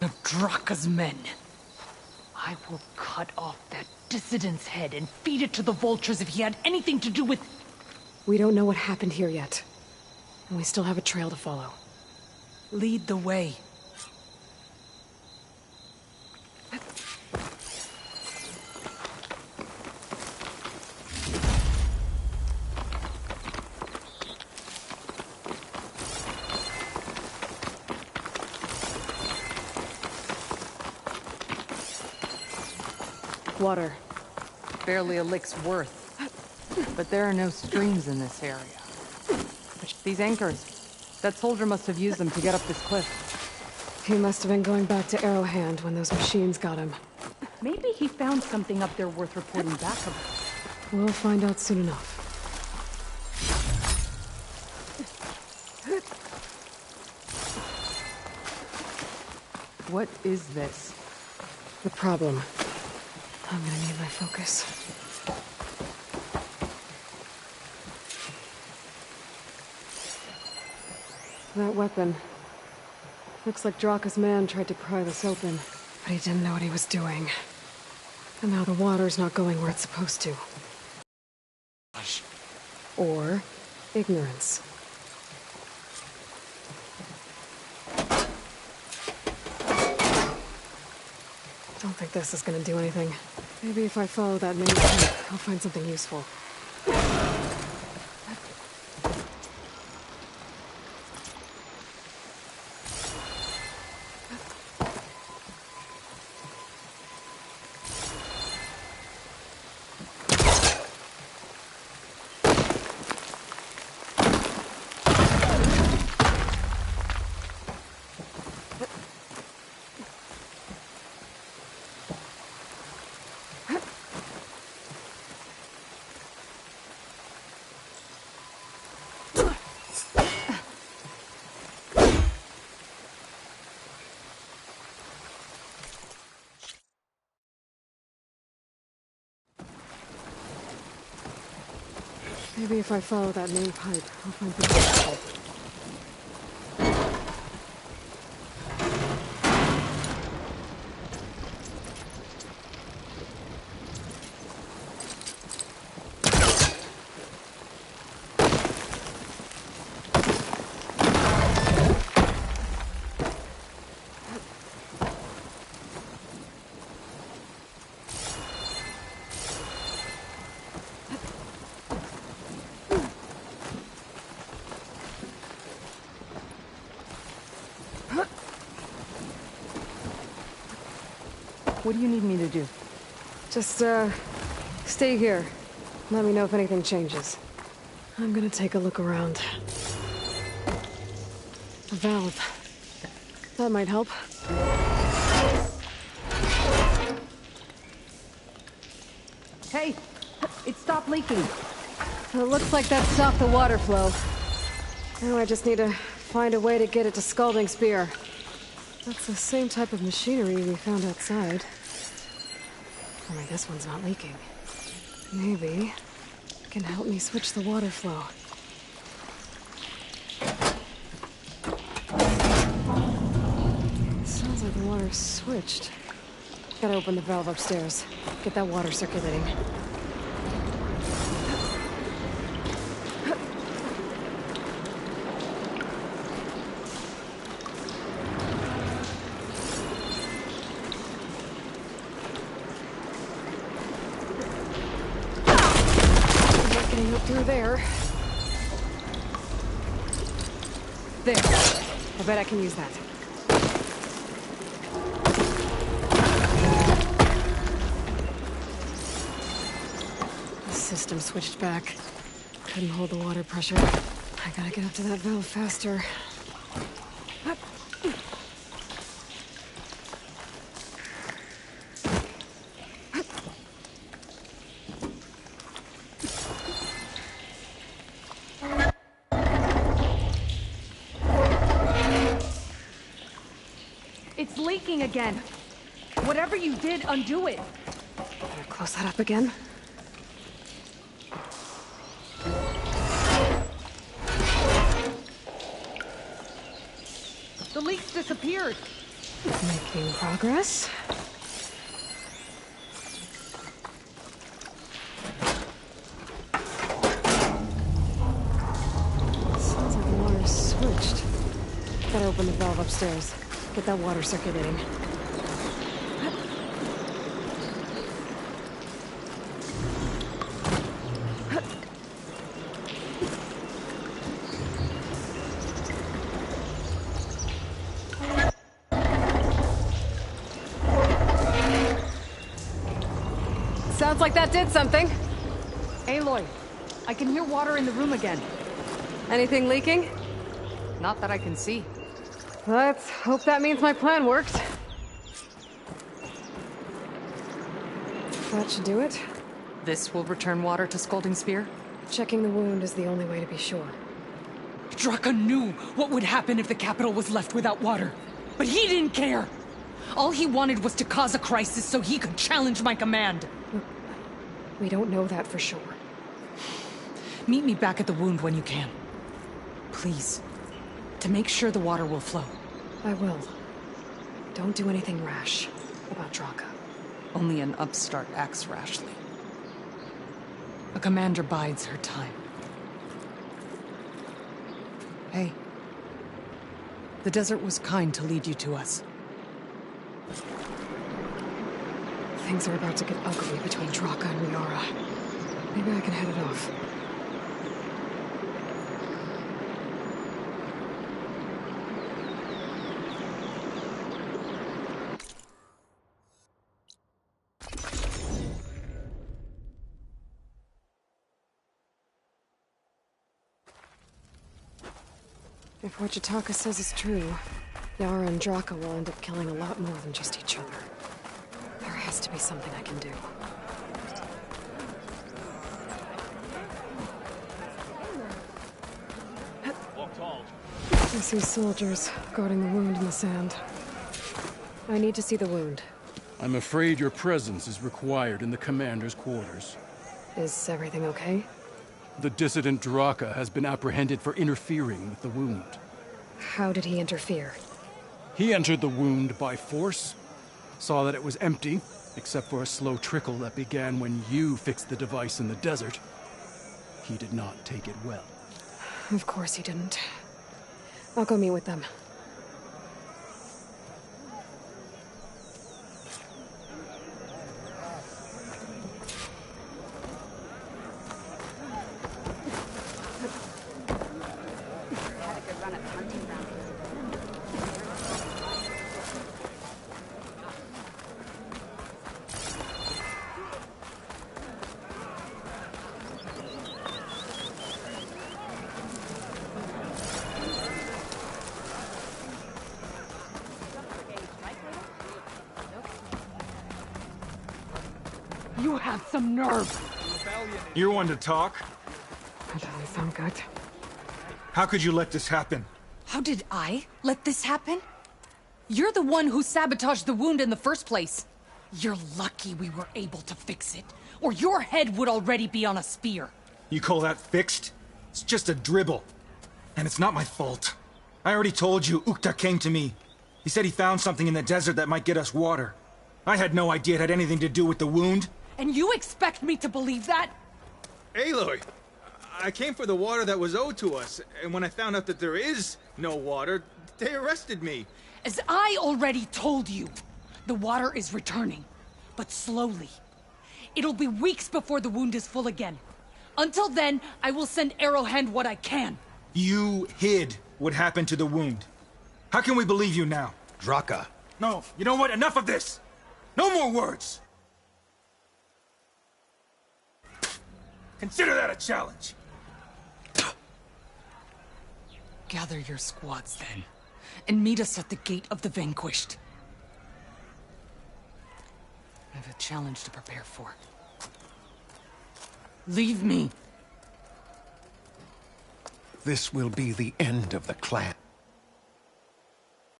of Draka's men. I will cut off that dissident's head and feed it to the vultures if he had anything to do with... We don't know what happened here yet. And we still have a trail to follow. Lead the way. Water. Barely a lick's worth. But there are no streams in this area. These anchors. That soldier must have used them to get up this cliff. He must have been going back to Arrowhand when those machines got him. Maybe he found something up there worth reporting back about. We'll find out soon enough. What is this? The problem. I'm gonna need my focus. That weapon. Looks like Draka's man tried to pry this open, but he didn't know what he was doing. And now the water's not going where it's supposed to. Or ignorance. Don't think this is gonna do anything. Maybe if I follow that main path, I'll find something useful. Maybe if I follow that main pipe, I'll find things useful. What do you need me to do? Just, stay here. Let me know if anything changes. I'm gonna take a look around. A valve. That might help. Hey! It stopped leaking! It looks like that stopped the water flow. Now I just need to find a way to get it to Scalding Spear. That's the same type of machinery we found outside. Only this one's not leaking. Maybe it can help me switch the water flow. Sounds like the water's switched. Gotta open the valve upstairs. Get that water circulating. Up through there. There. I bet I can use that. The system switched back. Couldn't hold the water pressure. I gotta get up to that valve faster. It's leaking again. Whatever you did, undo it. Better close that up again. The leak's disappeared. Make Making progress. Sounds like the water's switched. Gotta open the valve upstairs. Get that water circulating. Sounds like that did something. Aloy, I can hear water in the room again. Anything leaking? Not that I can see. Let's hope that means my plan worked. That should do it. This will return water to Scalding Spear? Checking the wound is the only way to be sure. Draka knew what would happen if the capital was left without water. But he didn't care! All he wanted was to cause a crisis so he could challenge my command. We don't know that for sure. Meet me back at the wound when you can. Please. To make sure the water will flow. I will. Don't do anything rash about Draka. Only an upstart acts rashly. A commander bides her time. Hey. The desert was kind to lead you to us. Things are about to get ugly between Draka and Liara. Maybe I can head it off. If what Jataka says is true, Yara and Draka will end up killing a lot more than just each other. There has to be something I can do. I see soldiers guarding the wound in the sand. I need to see the wound. I'm afraid your presence is required in the commander's quarters. Is everything okay? The dissident Draka has been apprehended for interfering with the wound. How did he interfere? He entered the wound by force, saw that it was empty, except for a slow trickle that began when you fixed the device in the desert. He did not take it well. Of course he didn't. I'll go meet with them. You have some nerve! You're one to talk. That doesn't sound good. How could you let this happen? How did I let this happen? You're the one who sabotaged the wound in the first place. You're lucky we were able to fix it, or your head would already be on a spear. You call that fixed? It's just a dribble. And it's not my fault. I already told you, Ukta came to me. He said he found something in the desert that might get us water. I had no idea it had anything to do with the wound. And you expect me to believe that? Aloy, I came for the water that was owed to us, and when I found out that there is no water, they arrested me. As I already told you, the water is returning, but slowly. It'll be weeks before the wound is full again. Until then, I will send Arrowhand what I can. You hid what happened to the wound. How can we believe you now? Draka. No, you know what? Enough of this! No more words! Consider that a challenge! Gather your squads then, and meet us at the Gate of the Vanquished. I have a challenge to prepare for. Leave me! This will be the end of the clan.